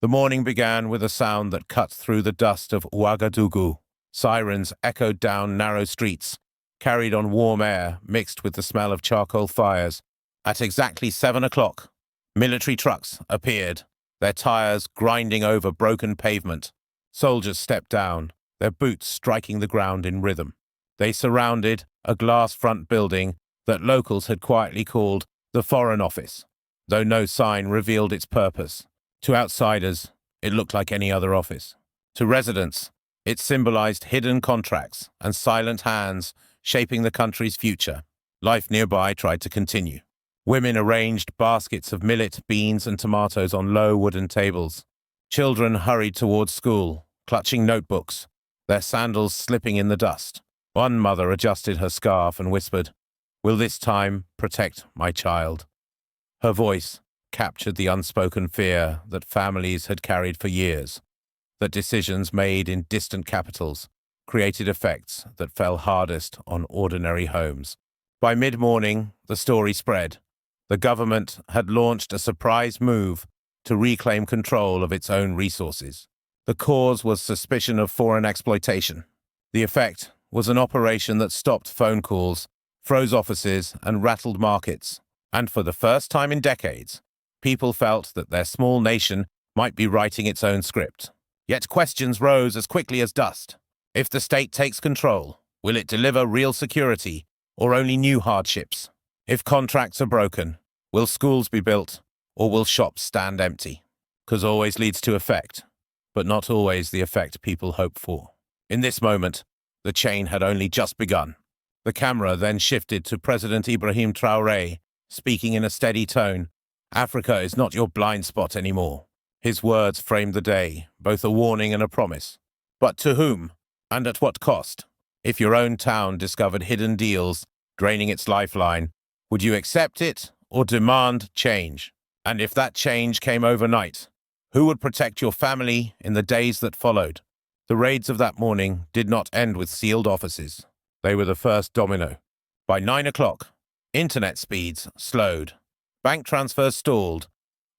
The morning began with a sound that cut through the dust of Ouagadougou. Sirens echoed down narrow streets, carried on warm air mixed with the smell of charcoal fires. At exactly 7 o'clock, military trucks appeared, their tires grinding over broken pavement. Soldiers stepped down, their boots striking the ground in rhythm. They surrounded a glass-front building that locals had quietly called the Foreign Office, though no sign revealed its purpose. To outsiders, it looked like any other office. To residents, it symbolized hidden contracts and silent hands shaping the country's future. Life nearby tried to continue. Women arranged baskets of millet, beans, and tomatoes on low wooden tables. Children hurried towards school, clutching notebooks, their sandals slipping in the dust. One mother adjusted her scarf and whispered, "Will this time protect my child?" Her voice captured the unspoken fear that families had carried for years, that decisions made in distant capitals created effects that fell hardest on ordinary homes. By mid-morning, the story spread. The government had launched a surprise move to reclaim control of its own resources. The cause was suspicion of foreign exploitation. The effect was an operation that stopped phone calls, froze offices, and rattled markets. And for the first time in decades, people felt that their small nation might be writing its own script. Yet questions rose as quickly as dust. If the state takes control, will it deliver real security or only new hardships? If contracts are broken, will schools be built or will shops stand empty? Cause always leads to effect, but not always the effect people hope for. In this moment, the chain had only just begun. The camera then shifted to President Ibrahim Traoré, speaking in a steady tone. "Africa is not your blind spot anymore." His words framed the day, both a warning and a promise. But to whom? And at what cost? If your own town discovered hidden deals draining its lifeline, would you accept it or demand change? And if that change came overnight, who would protect your family in the days that followed? The raids of that morning did not end with sealed offices. They were the first domino. By 9 o'clock, internet speeds slowed, bank transfers stalled,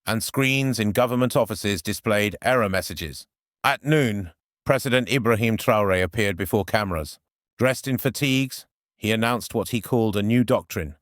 and screens in government offices displayed error messages. At noon, President Ibrahim Traoré appeared before cameras. Dressed in fatigues, he announced what he called a new doctrine,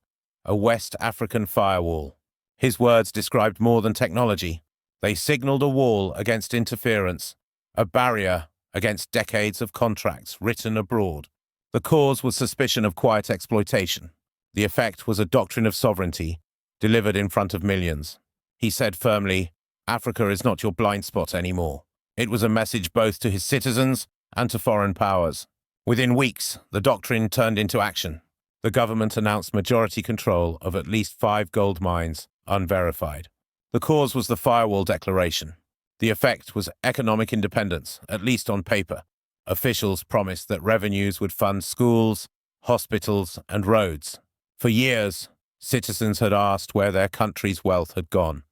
a West African firewall. His words described more than technology. They signaled a wall against interference, a barrier against decades of contracts written abroad. The cause was suspicion of quiet exploitation. The effect was a doctrine of sovereignty, delivered in front of millions. He said firmly, "Africa is not your blind spot anymore." It was a message both to his citizens and to foreign powers. Within weeks, the doctrine turned into action. The government announced majority control of at least 5 gold mines, unverified. The cause was the Firewall Declaration. The effect was economic independence, at least on paper. Officials promised that revenues would fund schools, hospitals, and roads. For years, citizens had asked where their country's wealth had gone.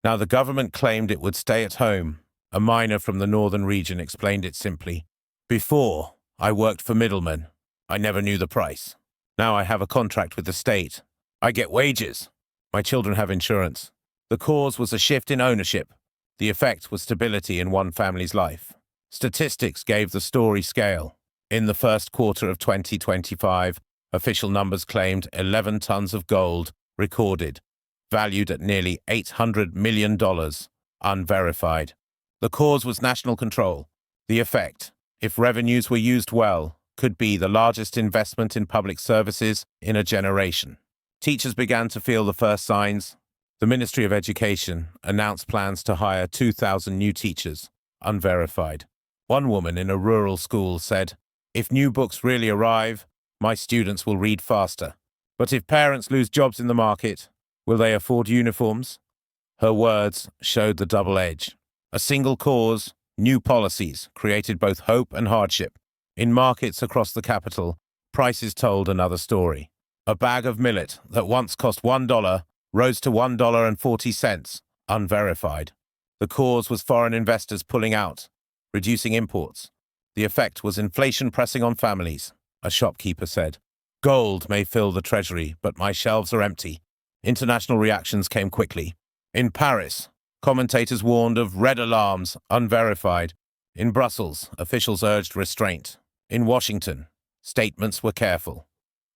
Now the government claimed it would stay at home. A miner from the northern region explained it simply. "Before, I worked for middlemen. I never knew the price. Now I have a contract with the state. I get wages. My children have insurance." The cause was a shift in ownership. The effect was stability in one family's life. Statistics gave the story scale. In the first quarter of 2025, official numbers claimed 11 tons of gold recorded, valued at nearly $800 million, unverified. The cause was national control. The effect, if revenues were used well, could be the largest investment in public services in a generation. Teachers began to feel the first signs. The Ministry of Education announced plans to hire 2,000 new teachers, unverified. One woman in a rural school said, "If new books really arrive, my students will read faster. But if parents lose jobs in the market, will they afford uniforms?" Her words showed the double edge. A single cause, new policies, created both hope and hardship. In markets across the capital, prices told another story. A bag of millet that once cost $1 rose to $1.40, unverified. The cause was foreign investors pulling out, reducing imports. The effect was inflation pressing on families. A shopkeeper said, "Gold may fill the treasury, but my shelves are empty." International reactions came quickly. In Paris, Commentators warned of red alarms, unverified. In Brussels, officials urged restraint. In Washington, statements were careful.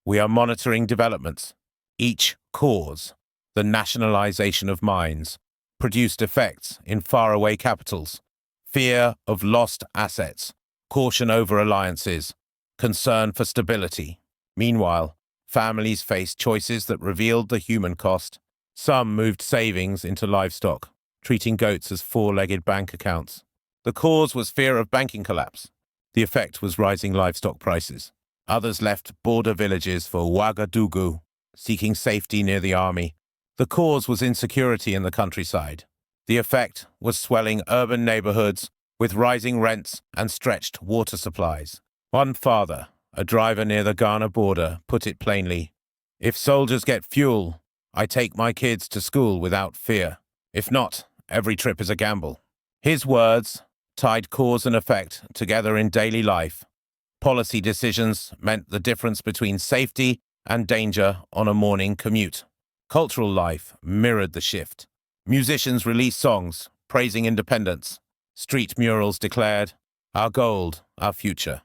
We are monitoring developments. Each cause, the nationalization of mines, produced effects in faraway capitals. Fear of lost assets, caution over alliances, concern for stability. Meanwhile, families faced choices that revealed the human cost. Some moved savings into livestock, treating goats as four-legged bank accounts. The cause was fear of banking collapse. The effect was rising livestock prices. Others left border villages for Ouagadougou, seeking safety near the army. The cause was insecurity in the countryside. The effect was swelling urban neighborhoods with rising rents and stretched water supplies. One father, a driver near the Ghana border, put it plainly, "If soldiers get fuel, I take my kids to school without fear. If not, every trip is a gamble." His words tied cause and effect together in daily life. Policy decisions meant the difference between safety and danger on a morning commute. Cultural life mirrored the shift. Musicians released songs praising independence. Street murals declared, "Our gold, our future."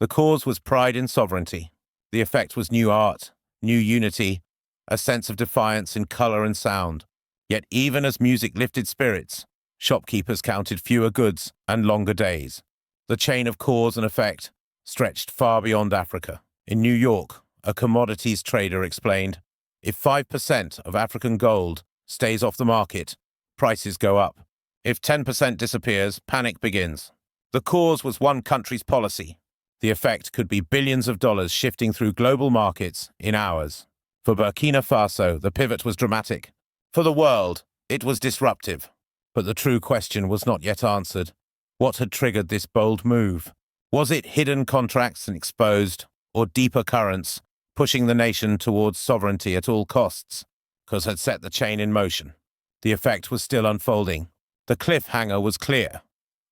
The cause was pride in sovereignty. The effect was new art, new unity, a sense of defiance in color and sound. Yet even as music lifted spirits, shopkeepers counted fewer goods and longer days. The chain of cause and effect stretched far beyond Africa. In New York, a commodities trader explained, "If 5% of African gold stays off the market, prices go up. If 10% disappears, panic begins." The cause was one country's policy. The effect could be billions of dollars shifting through global markets in hours. For Burkina Faso, the pivot was dramatic. For the world, it was disruptive. But the true question was not yet answered. What had triggered this bold move? Was it hidden contracts and exposed, or deeper currents, pushing the nation towards sovereignty at all costs? Because had set the chain in motion. The effect was still unfolding. The cliffhanger was clear.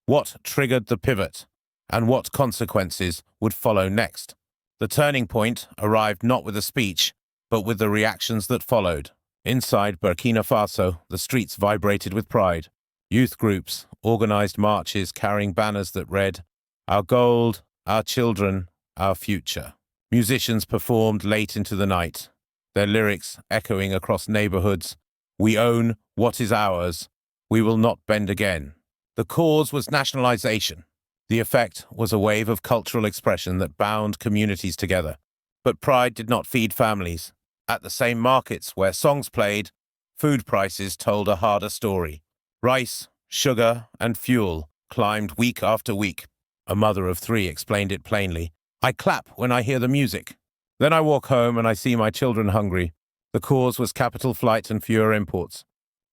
What triggered the pivot? And what consequences would follow next? The turning point arrived not with a speech, but with the reactions that followed. Inside Burkina Faso, the streets vibrated with pride. Youth groups organized marches carrying banners that read, "Our gold, our children, our future." Musicians performed late into the night, their lyrics echoing across neighborhoods. "We own what is ours. We will not bend again." The cause was nationalization. The effect was a wave of cultural expression that bound communities together. But pride did not feed families. At the same markets where songs played, food prices told a harder story. Rice, sugar, and fuel climbed week after week. A mother of 3 explained it plainly. "I clap when I hear the music. Then I walk home and I see my children hungry." The cause was capital flight and fewer imports.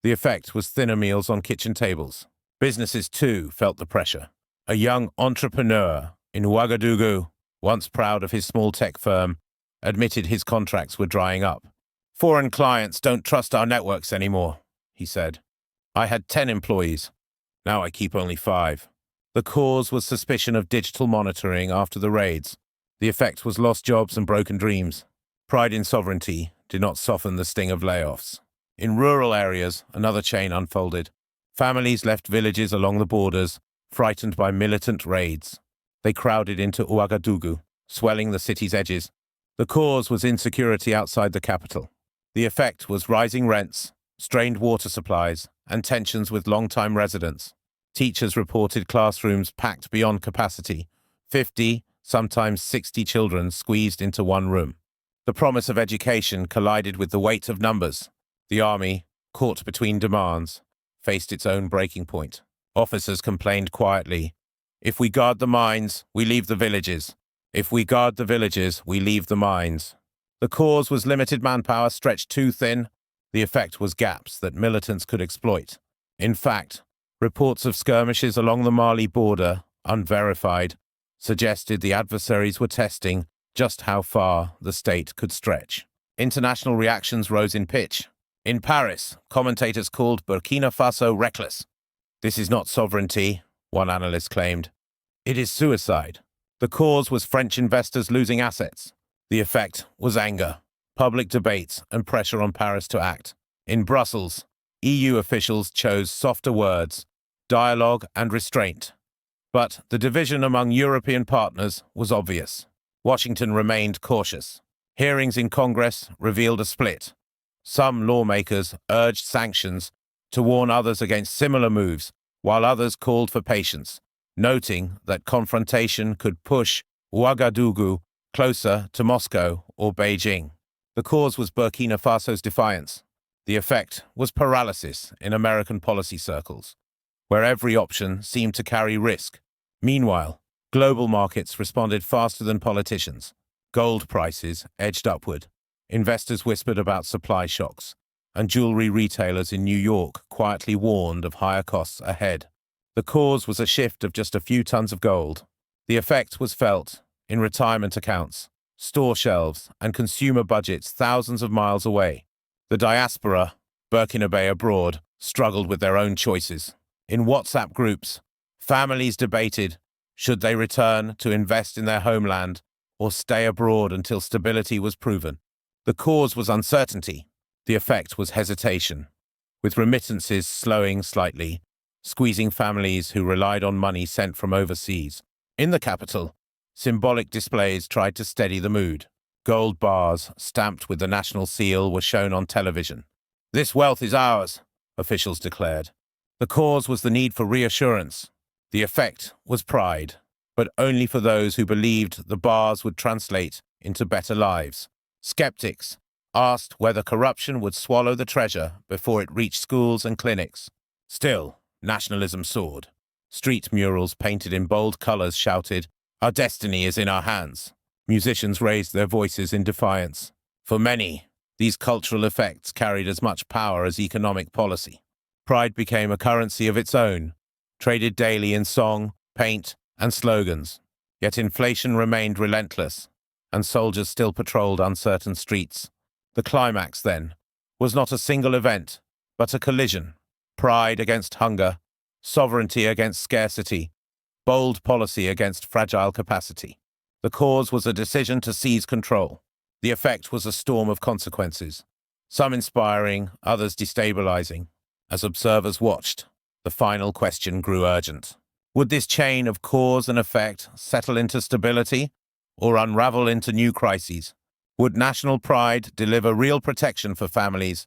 The effect was thinner meals on kitchen tables. Businesses, too, felt the pressure. A young entrepreneur in Ouagadougou, once proud of his small tech firm, admitted his contracts were drying up. "Foreign clients don't trust our networks anymore," he said. "I had 10 employees. Now I keep only 5. The cause was suspicion of digital monitoring after the raids. The effect was lost jobs and broken dreams. Pride in sovereignty did not soften the sting of layoffs. In rural areas, another chain unfolded. Families left villages along the borders, frightened by militant raids. They crowded into Ouagadougou, swelling the city's edges. The cause was insecurity outside the capital. The effect was rising rents, strained water supplies, and tensions with long-time residents. Teachers reported classrooms packed beyond capacity, 50, sometimes 60 children squeezed into one room. The promise of education collided with the weight of numbers. The army, caught between demands, faced its own breaking point. Officers complained quietly, "If we guard the mines, we leave the villages. If we guard the villages, we leave the mines." The cause was limited manpower stretched too thin. The effect was gaps that militants could exploit. In fact, reports of skirmishes along the Mali border, unverified, suggested the adversaries were testing just how far the state could stretch. International reactions rose in pitch. In Paris, commentators called Burkina Faso reckless. "This is not sovereignty," one analyst claimed. "It is suicide." The cause was French investors losing assets. The effect was anger, public debates, and pressure on Paris to act. In Brussels, EU officials chose softer words, dialogue and restraint. But the division among European partners was obvious. Washington remained cautious. Hearings in Congress revealed a split. Some lawmakers urged sanctions to warn others against similar moves, while others called for patience, noting that confrontation could push Ouagadougou closer to Moscow or Beijing. The cause was Burkina Faso's defiance. The effect was paralysis in American policy circles, where every option seemed to carry risk. Meanwhile, global markets responded faster than politicians. Gold prices edged upward. Investors whispered about supply shocks, and jewelry retailers in New York quietly warned of higher costs ahead. The cause was a shift of just a few tons of gold. The effect was felt in retirement accounts, store shelves, and consumer budgets thousands of miles away. The diaspora, Burkinabe abroad, struggled with their own choices. In WhatsApp groups, families debated, should they return to invest in their homeland or stay abroad until stability was proven? The cause was uncertainty. The effect was hesitation, with remittances slowing slightly, squeezing families who relied on money sent from overseas. In the capital, symbolic displays tried to steady the mood. Gold bars, stamped with the national seal, were shown on television. "This wealth is ours," officials declared. The cause was the need for reassurance. The effect was pride, but only for those who believed the bars would translate into better lives. Skeptics asked whether corruption would swallow the treasure before it reached schools and clinics. Still, nationalism soared. Street murals painted in bold colors shouted, "Our destiny is in our hands." Musicians raised their voices in defiance. For many, these cultural effects carried as much power as economic policy. Pride became a currency of its own, traded daily in song, paint, and slogans. Yet inflation remained relentless, and soldiers still patrolled uncertain streets. The climax, then, was not a single event, but a collision. Pride against hunger, sovereignty against scarcity, bold policy against fragile capacity. The cause was a decision to seize control. The effect was a storm of consequences, some inspiring, others destabilizing. As observers watched, the final question grew urgent. Would this chain of cause and effect settle into stability or unravel into new crises? Would national pride deliver real protection for families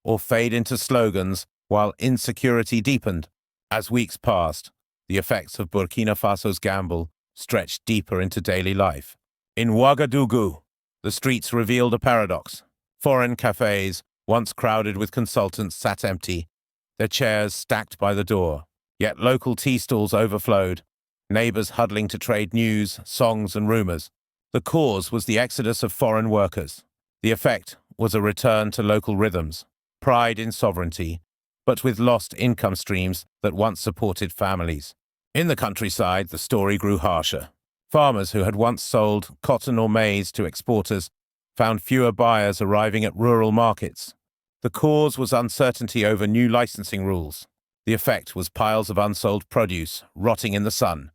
or fade into slogans while insecurity deepened? As weeks passed, the effects of Burkina Faso's gamble stretched deeper into daily life. In Ouagadougou, the streets revealed a paradox. Foreign cafes, once crowded with consultants, sat empty, their chairs stacked by the door. Yet local tea stalls overflowed, neighbors huddling to trade news, songs, and rumors. The cause was the exodus of foreign workers. The effect was a return to local rhythms, pride in sovereignty, but with lost income streams that once supported families. In the countryside, the story grew harsher. Farmers who had once sold cotton or maize to exporters found fewer buyers arriving at rural markets. The cause was uncertainty over new licensing rules. The effect was piles of unsold produce rotting in the sun,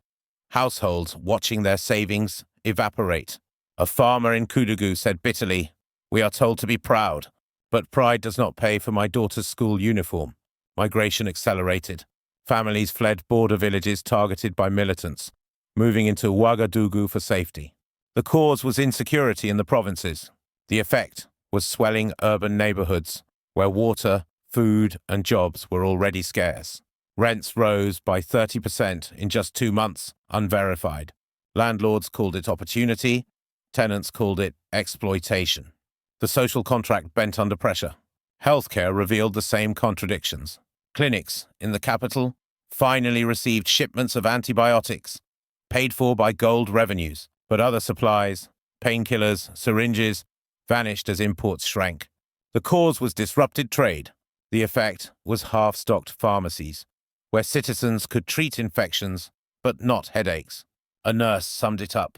households watching their savings evaporate. A farmer in Koudougou said bitterly, "We are told to be proud, but pride does not pay for my daughter's school uniform." Migration accelerated. Families fled border villages targeted by militants, moving into Ouagadougou for safety. The cause was insecurity in the provinces. The effect was swelling urban neighborhoods, where water, food, and jobs were already scarce. Rents rose by 30% in just 2 months, unverified. Landlords called it opportunity, tenants called it exploitation. The social contract bent under pressure. Healthcare revealed the same contradictions. Clinics in the capital finally received shipments of antibiotics, paid for by gold revenues, but other supplies, painkillers, syringes, vanished as imports shrank. The cause was disrupted trade. The effect was half-stocked pharmacies, where citizens could treat infections, but not headaches. A nurse summed it up.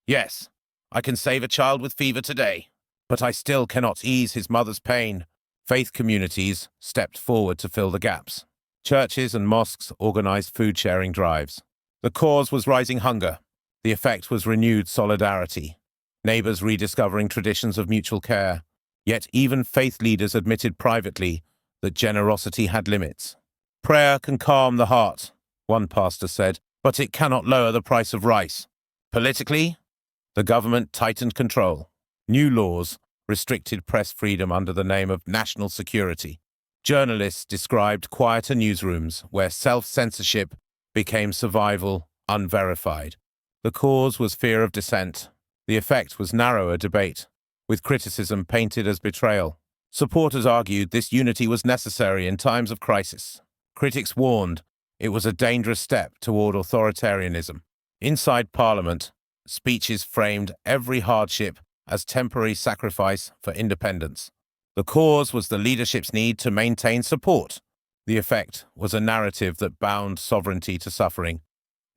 "Yes, I can save a child with fever today, but I still cannot ease his mother's pain." Faith communities stepped forward to fill the gaps. Churches and mosques organized food-sharing drives. The cause was rising hunger. The effect was renewed solidarity. Neighbors rediscovering traditions of mutual care. Yet even faith leaders admitted privately that generosity had limits. "Prayer can calm the heart," one pastor said, "but it cannot lower the price of rice." Politically, the government tightened control. New laws restricted press freedom under the name of national security. Journalists described quieter newsrooms where self-censorship became survival unverified. The cause was fear of dissent. The effect was narrower debate, with criticism painted as betrayal. Supporters argued this unity was necessary in times of crisis. Critics warned it was a dangerous step toward authoritarianism. Inside Parliament, speeches framed every hardship as temporary sacrifice for independence. The cause was the leadership's need to maintain support. The effect was a narrative that bound sovereignty to suffering.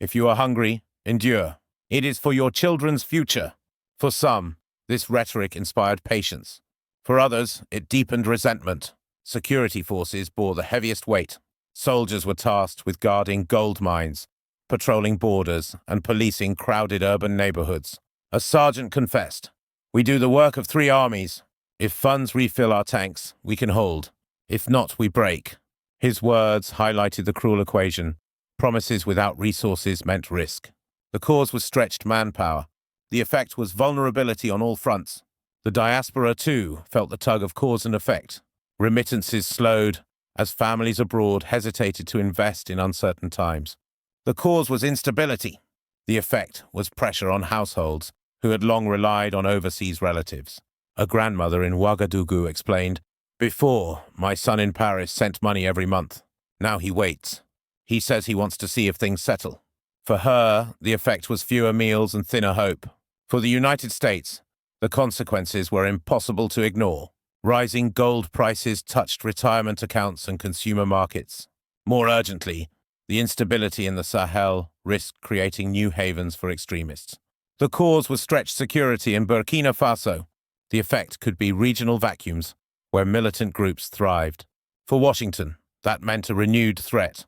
If you are hungry, endure. It is for your children's future. For some, this rhetoric inspired patience. For others, it deepened resentment. Security forces bore the heaviest weight. Soldiers were tasked with guarding gold mines, patrolling borders, and policing crowded urban neighborhoods. A sergeant confessed, "We do the work of 3 armies. If funds refill our tanks, we can hold. If not, we break." His words highlighted the cruel equation. Promises without resources meant risk. The cause was stretched manpower. The effect was vulnerability on all fronts. The diaspora, too, felt the tug of cause and effect. Remittances slowed as families abroad hesitated to invest in uncertain times. The cause was instability. The effect was pressure on households who had long relied on overseas relatives. A grandmother in Ouagadougou explained, "Before, my son in Paris sent money every month. Now he waits. He says he wants to see if things settle." For her, the effect was fewer meals and thinner hope. For the United States, the consequences were impossible to ignore. Rising gold prices touched retirement accounts and consumer markets. More urgently, the instability in the Sahel risked creating new havens for extremists. The cause was stretched security in Burkina Faso. The effect could be regional vacuums where militant groups thrived. For Washington, that meant a renewed threat,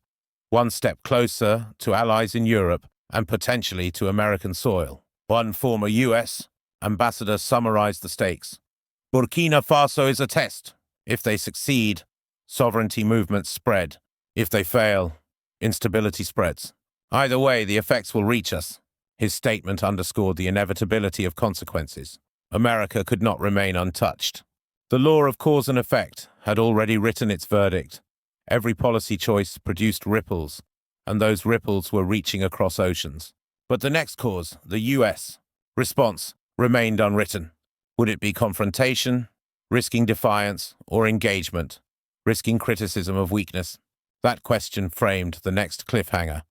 one step closer to allies in Europe and potentially to American soil. One former U.S. ambassador summarized the stakes. "Burkina Faso is a test. If they succeed, sovereignty movements spread. If they fail, instability spreads. Either way, the effects will reach us." His statement underscored the inevitability of consequences. America could not remain untouched. The law of cause and effect had already written its verdict. Every policy choice produced ripples, and those ripples were reaching across oceans. But the next cause, the U.S. response, remained unwritten. Would it be confrontation, risking defiance, or engagement, risking criticism of weakness? That question framed the next cliffhanger.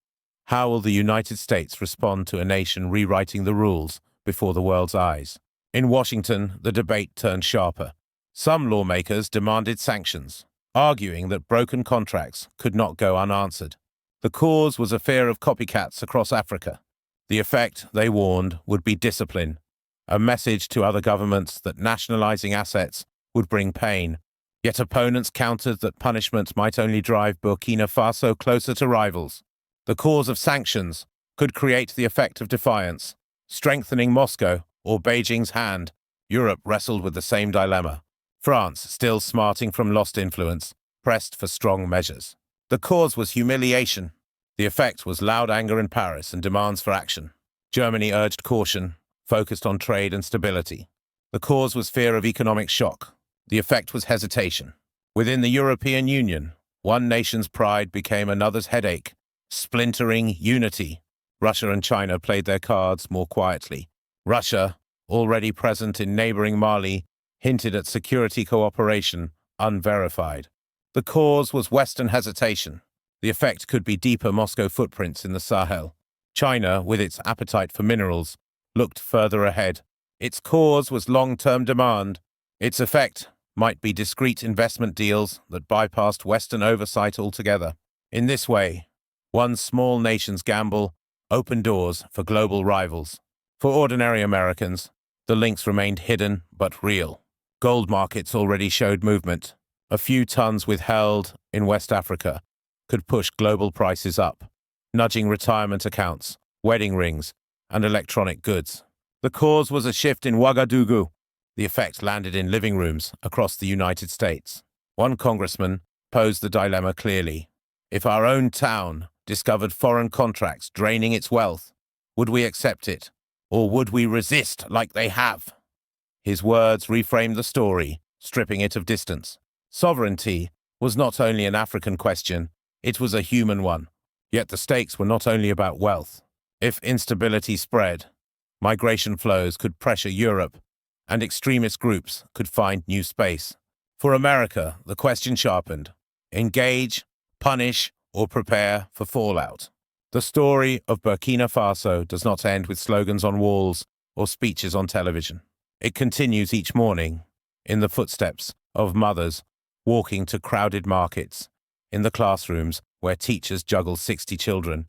How will the United States respond to a nation rewriting the rules before the world's eyes? In Washington, the debate turned sharper. Some lawmakers demanded sanctions, arguing that broken contracts could not go unanswered. The cause was a fear of copycats across Africa. The effect, they warned, would be discipline, a message to other governments that nationalizing assets would bring pain. Yet opponents countered that punishment might only drive Burkina Faso closer to rivals. The cause of sanctions could create the effect of defiance, strengthening Moscow or Beijing's hand. Europe wrestled with the same dilemma. France, still smarting from lost influence, pressed for strong measures. The cause was humiliation. The effect was loud anger in Paris and demands for action. Germany urged caution, focused on trade and stability. The cause was fear of economic shock. The effect was hesitation. Within the European Union, one nation's pride became another's headache, splintering unity. Russia and China played their cards more quietly. Russia, already present in neighboring Mali, hinted at security cooperation, unverified. The cause was Western hesitation. The effect could be deeper Moscow footprints in the Sahel. China, with its appetite for minerals, looked further ahead. Its cause was long-term demand. Its effect might be discrete investment deals that bypassed Western oversight altogether. In this way, one small nation's gamble opened doors for global rivals. For ordinary Americans, the links remained hidden but real. Gold markets already showed movement. A few tons withheld in West Africa could push global prices up, nudging retirement accounts, wedding rings, and electronic goods. The cause was a shift in Ouagadougou. The effect landed in living rooms across the United States. One congressman posed the dilemma clearly. If our own town discovered foreign contracts draining its wealth, would we accept it, or would we resist like they have? His words reframed the story, stripping it of distance. Sovereignty was not only an African question, it was a human one. Yet the stakes were not only about wealth. If instability spread, migration flows could pressure Europe, and extremist groups could find new space. For America, the question sharpened: engage, punish, or prepare for fallout. The story of Burkina Faso does not end with slogans on walls or speeches on television. It continues each morning, in the footsteps of mothers walking to crowded markets, in the classrooms where teachers juggle 60 children,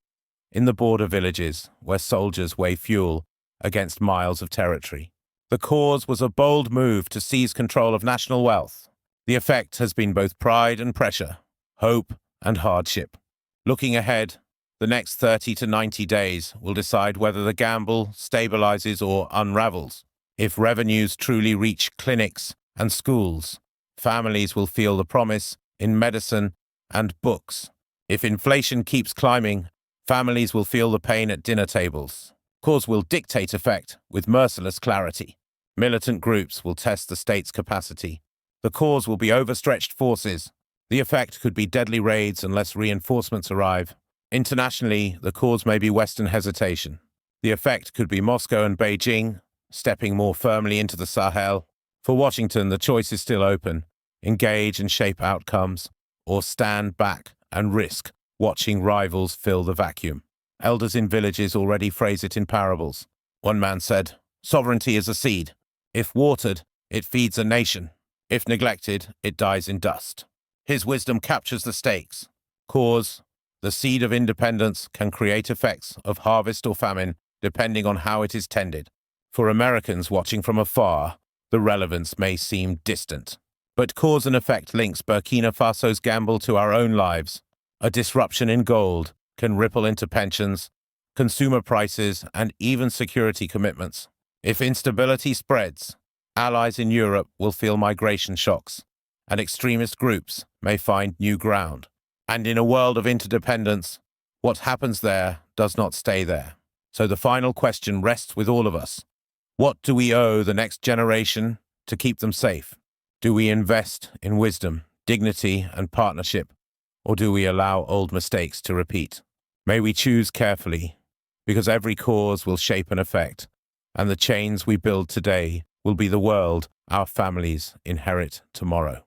in the border villages where soldiers weigh fuel against miles of territory. The cause was a bold move to seize control of national wealth. The effect has been both pride and pressure, hope and hardship. Looking ahead, the next 30 to 90 days will decide whether the gamble stabilizes or unravels. If revenues truly reach clinics and schools, families will feel the promise in medicine and books. If inflation keeps climbing, families will feel the pain at dinner tables. Cause will dictate effect with merciless clarity. Militant groups will test the state's capacity. The cause will be overstretched forces. The effect could be deadly raids unless reinforcements arrive. Internationally, the cause may be Western hesitation. The effect could be Moscow and Beijing stepping more firmly into the Sahel. For Washington, the choice is still open: engage and shape outcomes, or stand back and risk watching rivals fill the vacuum. Elders in villages already phrase it in parables. One man said, "Sovereignty is a seed. If watered, it feeds a nation. If neglected, it dies in dust." His wisdom captures the stakes. Cause: the seed of independence can create effects of harvest or famine, depending on how it is tended. For Americans watching from afar, the relevance may seem distant. But cause and effect links Burkina Faso's gamble to our own lives. A disruption in gold can ripple into pensions, consumer prices, and even security commitments. If instability spreads, allies in Europe will feel migration shocks, and extremist groups may find new ground. And in a world of interdependence, what happens there does not stay there. So the final question rests with all of us. What do we owe the next generation to keep them safe? Do we invest in wisdom, dignity, and partnership, or do we allow old mistakes to repeat? May we choose carefully, because every cause will shape an effect, and the chains we build today will be the world our families inherit tomorrow.